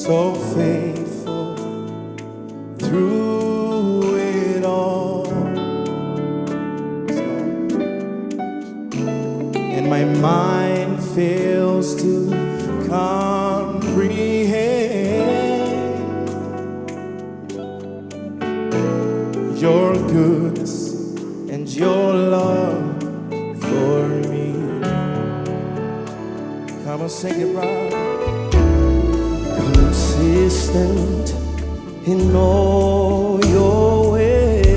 so faithful through it all. And my mind fails to comprehend your goodness and your love for me. Come on, sing it right. Consistent in all your ways,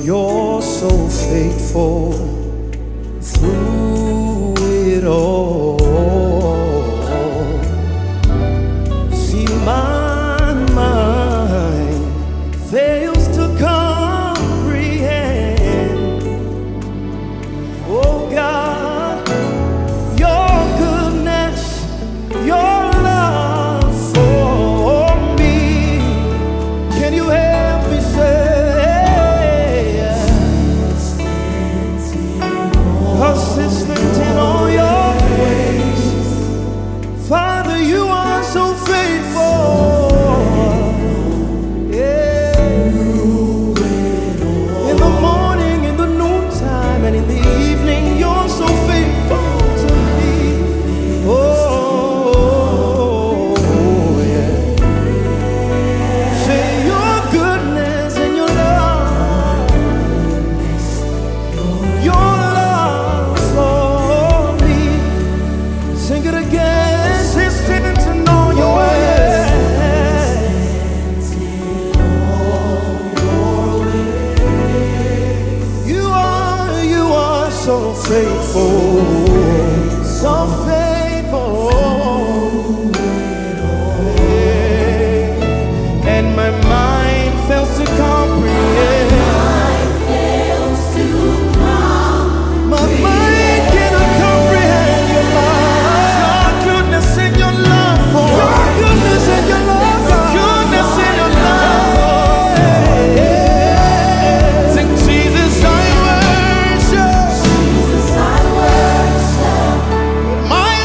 you're so faithful through it all. See, my mind fails to comprehend, oh God, your goodness, your love for me. Can you help me say, consistent in all your ways? Father, you are so faithful. In the morning, in the noontime, and in the evening, you're so faithful to me. Oh, yeah. Say your goodness and your love for me. Sing it again. Consistent in all your ways. You are so faithful, so faithful. And my mind fails to comprehend. My mind cannot comprehend your love, your goodness and your love for me. Your goodness and your love, your goodness and your love. Sing Jesus, I worship. My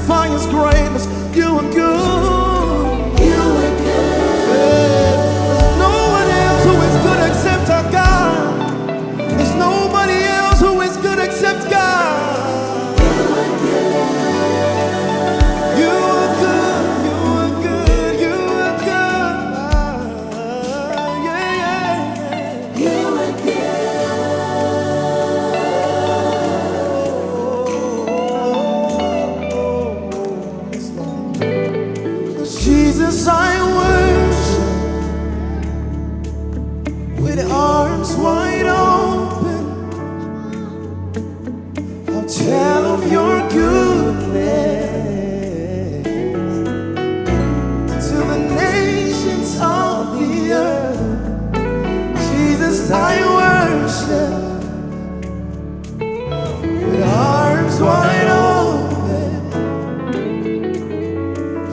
magnify His greatness. You are good. You are good. There's no one else who is good except our God. There's nobody else who is good except God. You are good. You are good. You are good. Yeah, yeah. You are good. Jesus, I worship with arms wide open. I'll tell of your goodness to the nations of the earth. Jesus, I worship with arms wide open.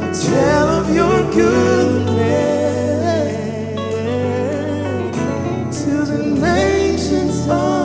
I'll tell of your goodness to the nations of